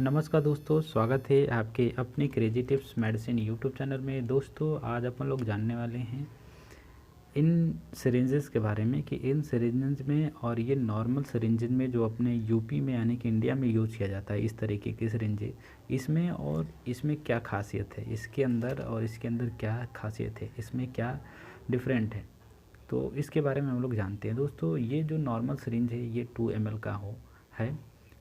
नमस्कार दोस्तों, स्वागत है आपके अपने crazy tips medicine YouTube channel में। दोस्तों, आज अपन लोग जानने वाले हैं इन सिरिंजेस के बारे में कि इन सिरिंजेस में और ये नॉर्मल सिरिंजेस में जो अपने यूपी में यानी कि इंडिया में यूज़ किया जाता है, इस तरीके के सिरिंजे, इसमें और इसमें क्या खासियत है, इसके अंदर और इसके अंदर क्या खासियत है, इसमें क्या डिफरेंट है, तो इसके बारे में हम लोग जानते हैं। दोस्तों, ये जो नॉर्मल सिरिंज है ये 2 ml का है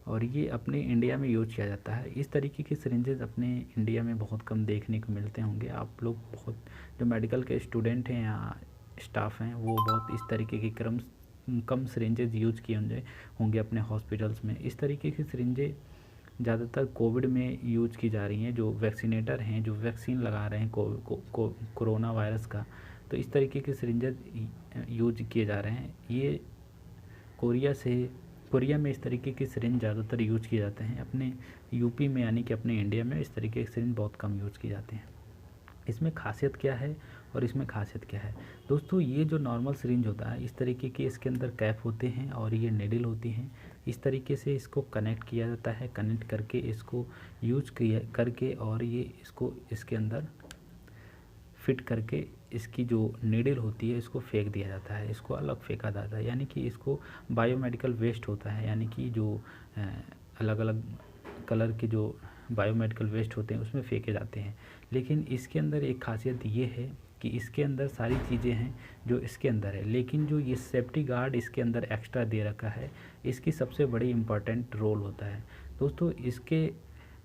और ये अपने इंडिया में यूज किया जाता है। इस तरीके के सिरिंजेस अपने इंडिया में बहुत कम देखने को मिलते होंगे। आप लोग बहुत जो मेडिकल के स्टूडेंट हैं या स्टाफ हैं वो बहुत इस तरीके की कम सिरिंजेस यूज किए होंगे अपने हॉस्पिटल्स में। इस तरीके की सिरिंजें ज़्यादातर कोविड में यूज की जा रही हैं, जो वैक्सीनेटर हैं, जो वैक्सीन लगा रहे हैं कोरोना वायरस का, तो इस तरीके के सिरिंजेस यूज किए जा रहे हैं। ये कोरिया में इस तरीके के सिरिंज ज़्यादातर यूज किए जाते हैं। अपने यूपी में यानी कि अपने इंडिया में इस तरीके के सिरिंज बहुत कम यूज किए जाते हैं। इसमें खासियत क्या है और इसमें खासियत क्या है? दोस्तों, ये जो नॉर्मल सिरिंज होता है इस तरीके के इसके अंदर कैप होते हैं और ये नीडल होती हैं। इस तरीके से इसको कनेक्ट किया जाता है, कनेक्ट करके इसको यूज करके और ये इसको इसके अंदर फिट करके इसकी जो नीडल होती है इसको फेंक दिया जाता है, इसको अलग फेंका जाता है। यानी कि इसको बायोमेडिकल वेस्ट होता है, यानी कि जो अलग अलग कलर के जो बायोमेडिकल वेस्ट होते हैं उसमें फेंके जाते हैं। लेकिन इसके अंदर एक खासियत ये है कि इसके अंदर सारी चीज़ें हैं जो इसके अंदर है, लेकिन जो ये सेफ्टी गार्ड इसके अंदर एक्स्ट्रा दे रखा है, इसकी सबसे बड़ी इम्पॉर्टेंट रोल होता है। दोस्तों, इसके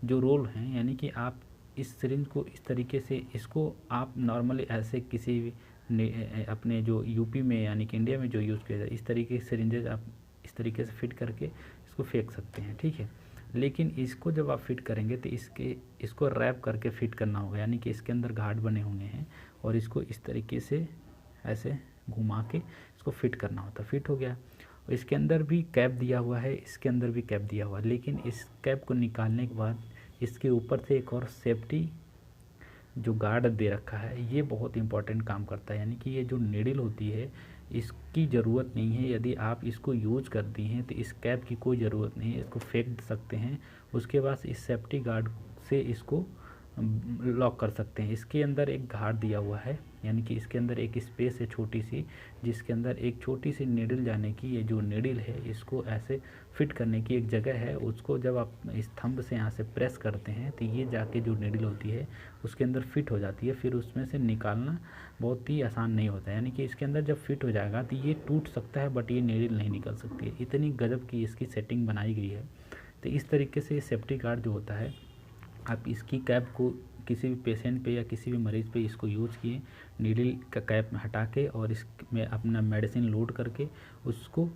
जो रोल हैं, यानी कि आप इस सिरिंज को इस तरीके से इसको आप नॉर्मली ऐसे किसी भी अपने जो यूपी में यानी कि इंडिया में जो यूज़ किया जाए इस तरीके के सिरिंजेज आप इस तरीके से फिट करके इसको फेंक सकते हैं, ठीक है। लेकिन इसको जब आप फिट करेंगे तो इसको रैप करके फिट करना होगा, यानी कि इसके अंदर घाट बने होंगे हैं और इसको इस तरीके से ऐसे घुमा के इसको फिट करना होता है। फिट हो गया और इसके अंदर भी कैप दिया हुआ है, इसके अंदर भी कैप दिया हुआ है, लेकिन इस कैप को निकालने के बाद इसके ऊपर से एक और सेफ्टी जो गार्ड दे रखा है ये बहुत इंपॉर्टेंट काम करता है। यानी कि ये जो नीडल होती है इसकी ज़रूरत नहीं है, यदि आप इसको यूज करती हैं तो इस कैप की कोई ज़रूरत नहीं है, इसको फेंक सकते हैं। उसके बाद इस सेफ्टी गार्ड से इसको लॉक कर सकते हैं। इसके अंदर एक घाट दिया हुआ है, यानी कि इसके अंदर एक स्पेस है छोटी सी, जिसके अंदर एक छोटी सी नीडल जाने की, ये जो नीडल है इसको ऐसे फिट करने की एक जगह है। उसको जब आप इस थंब से यहाँ से प्रेस करते हैं तो ये जाके जो नीडल होती है उसके अंदर फिट हो जाती है। फिर उसमें से निकालना बहुत ही आसान नहीं होता है, यानी कि इसके अंदर जब फिट हो जाएगा तो ये टूट सकता है बट ये नीडल नहीं निकल सकती है। इतनी गजब की इसकी सेटिंग बनाई गई है। तो इस तरीके से सेफ्टी गार्ड जो होता है, आप इसकी कैप को किसी भी पेशेंट पे या किसी भी मरीज़ पे इसको यूज़ किए, नीडल का कैप हटा के और इसमें अपना मेडिसिन लोड करके उसको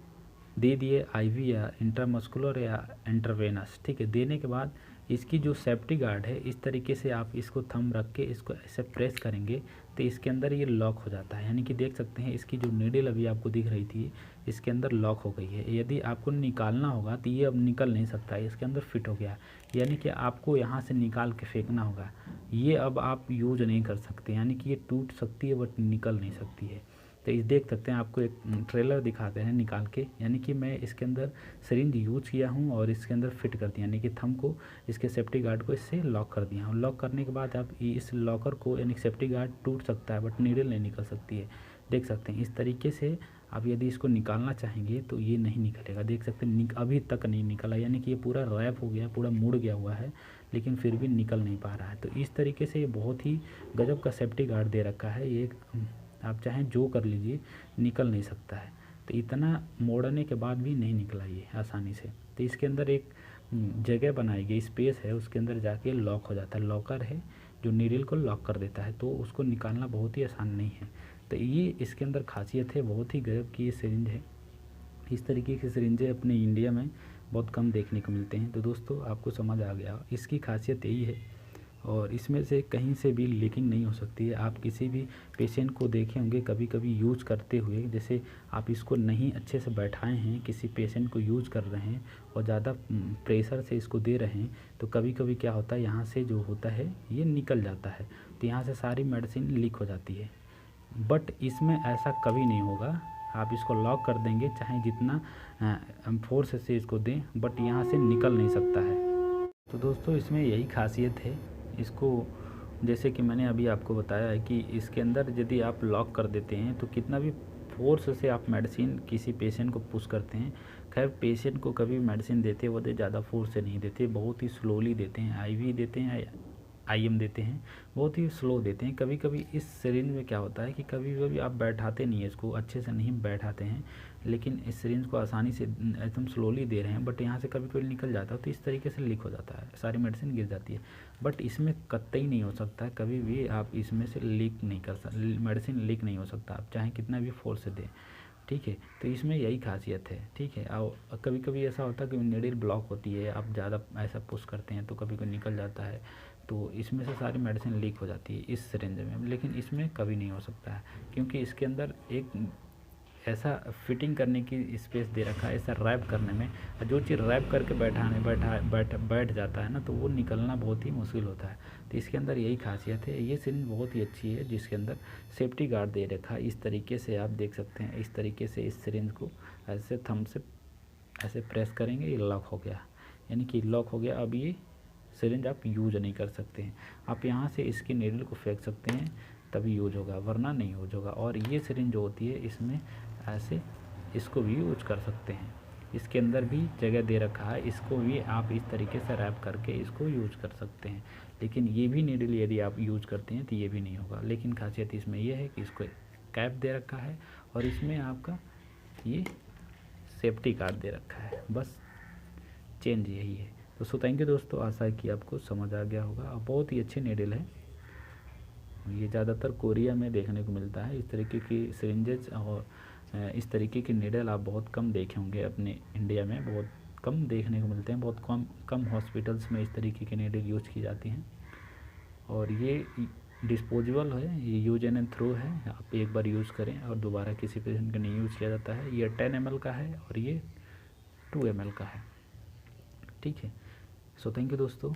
दे दिए, आईवी या इंट्रामस्कुलर या इंट्रावेनस, ठीक है। देने के बाद इसकी जो सेफ्टी गार्ड है इस तरीके से आप इसको थंब रख के इसको ऐसे प्रेस करेंगे तो इसके अंदर ये लॉक हो जाता है। यानी कि देख सकते हैं इसकी जो नीडल अभी आपको दिख रही थी इसके अंदर लॉक हो गई है। यदि आपको निकालना होगा तो ये अब निकल नहीं सकता है, इसके अंदर फिट हो गया। यानी कि आपको यहाँ से निकाल के फेंकना होगा, ये अब आप यूज नहीं कर सकते, यानी कि ये टूट सकती है बट निकल नहीं सकती है। तो इस देख सकते हैं, आपको एक ट्रेलर दिखाते हैं निकाल के, यानी कि मैं इसके अंदर सिरिंज यूज किया हूँ और इसके अंदर फिट कर दिया, यानी कि थंब को इसके सेफ्टी गार्ड को इससे लॉक कर दिया हूँ। लॉक करने के बाद आप इस लॉकर को, यानी सेफ्टी गार्ड टूट सकता है बट नीडल नहीं निकल सकती है। देख सकते हैं इस तरीके से आप यदि इसको निकालना चाहेंगे तो ये नहीं निकलेगा। देख सकते हैं अभी तक नहीं निकला, यानी कि ये पूरा रैप हो गया, पूरा मुड़ गया हुआ है, लेकिन फिर भी निकल नहीं पा रहा है। तो इस तरीके से ये बहुत ही गजब का सेफ्टी गार्ड दे रखा है। ये आप चाहें जो कर लीजिए, निकल नहीं सकता है। तो इतना मोड़ने के बाद भी नहीं निकला ये आसानी से। तो इसके अंदर एक जगह बनाई गई, स्पेस है, उसके अंदर जाके लॉक हो जाता है। लॉकर है जो नीडल को लॉक कर देता है, तो उसको निकालना बहुत ही आसान नहीं है। तो ये इसके अंदर खासियत है, बहुत ही गजब की ये सिरिंज है। इस तरीके की सिरिंजें अपने इंडिया में बहुत कम देखने को मिलते हैं। तो दोस्तों, आपको समझ आ गया, इसकी खासियत यही है और इसमें से कहीं से भी लीकिंग नहीं हो सकती है। आप किसी भी पेशेंट को देखे होंगे कभी कभी यूज़ करते हुए, जैसे आप इसको नहीं अच्छे से बैठाए हैं, किसी पेशेंट को यूज़ कर रहे हैं और ज़्यादा प्रेशर से इसको दे रहे हैं, तो कभी कभी क्या होता है, यहाँ से जो होता है ये निकल जाता है, तो यहाँ से सारी मेडिसिन लीक हो जाती है। बट इसमें ऐसा कभी नहीं होगा। आप इसको लॉक कर देंगे, चाहे जितना फोर्स से इसको दें, बट यहाँ से निकल नहीं सकता है। तो दोस्तों इसमें यही खासियत है। इसको जैसे कि मैंने अभी आपको बताया है कि इसके अंदर यदि आप लॉक कर देते हैं तो कितना भी फोर्स से आप मेडिसिन किसी पेशेंट को पुश करते हैं, खैर पेशेंट को कभी मेडिसिन देते वक्त ज़्यादा फोर्स से नहीं देते, बहुत ही स्लोली देते हैं, आईवी देते हैं, आईएम देते हैं, बहुत ही स्लो देते हैं। कभी कभी इस सिरिंज में क्या होता है कि कभी कभी आप बैठाते नहीं है, इसको अच्छे से नहीं बैठाते हैं, लेकिन इस सिरिंज को आसानी से एकदम स्लोली दे रहे हैं, बट यहाँ से कभी कभी निकल जाता है तो इस तरीके से लीक हो जाता है, सारी मेडिसिन गिर जाती है। बट इसमें कतई नहीं हो सकता है, कभी भी आप इसमें से लीक नहीं कर सकते, मेडिसिन लीक नहीं हो सकता, आप चाहे कितना भी फोर्स से दें, ठीक है। तो इसमें यही खासियत है, ठीक है। और कभी कभी ऐसा होता है कि नीडल ब्लॉक होती है, आप ज़्यादा ऐसा पुश करते हैं तो कभी कभी निकल जाता है, तो इसमें से सारी मेडिसिन लीक हो जाती है इस सिरिंज में, लेकिन इसमें कभी नहीं हो सकता है, क्योंकि इसके अंदर एक ऐसा फिटिंग करने की स्पेस दे रखा है, ऐसा रैप करने में, जो चीज़ रैप करके बैठ जाता है ना, तो वो निकलना बहुत ही मुश्किल होता है। तो इसके अंदर यही खासियत है। ये सिरिंज बहुत ही अच्छी है, जिसके अंदर सेफ्टी गार्ड दे रखा है। इस तरीके से आप देख सकते हैं, इस तरीके से इस सिरिंज को ऐसे थंब से ऐसे प्रेस करेंगे, ये लॉक हो गया, यानी कि लॉक हो गया। अब ये सिरिंज आप यूज नहीं कर सकते हैं, आप यहाँ से इसकी नीडल को फेंक सकते हैं तभी यूज होगा, वरना नहीं यूज होगा। और ये सिरिंज जो होती है इसमें ऐसे इसको भी यूज कर सकते हैं, इसके अंदर भी जगह दे रखा है, इसको भी आप इस तरीके से रैप करके इसको यूज कर सकते हैं। लेकिन ये भी नीडल यदि आप यूज करते हैं तो ये भी नहीं होगा। लेकिन खासियत इसमें यह है कि इसको कैप दे रखा है और इसमें आपका ये सेफ्टी कार्ड दे रखा है, बस चेंज यही है। तो थैंक यू दोस्तों, आशा है कि आपको समझ आ गया होगा। बहुत ही अच्छी नीडल है, ये ज़्यादातर कोरिया में देखने को मिलता है। इस तरीके की सिरिंजेज और इस तरीके की नीडल आप बहुत कम देखे होंगे अपने इंडिया में, बहुत कम देखने को मिलते हैं, बहुत कम हॉस्पिटल्स में इस तरीके की नीडल यूज की जाती हैं। और ये डिस्पोजेबल है, ये यूज एंड थ्रो है, आप एक बार यूज़ करें और दोबारा किसी पेशेंट का नहीं यूज़ किया जाता है। ये 10 ml का है और ये 2 ml का है, ठीक है। थैंक यू दोस्तों।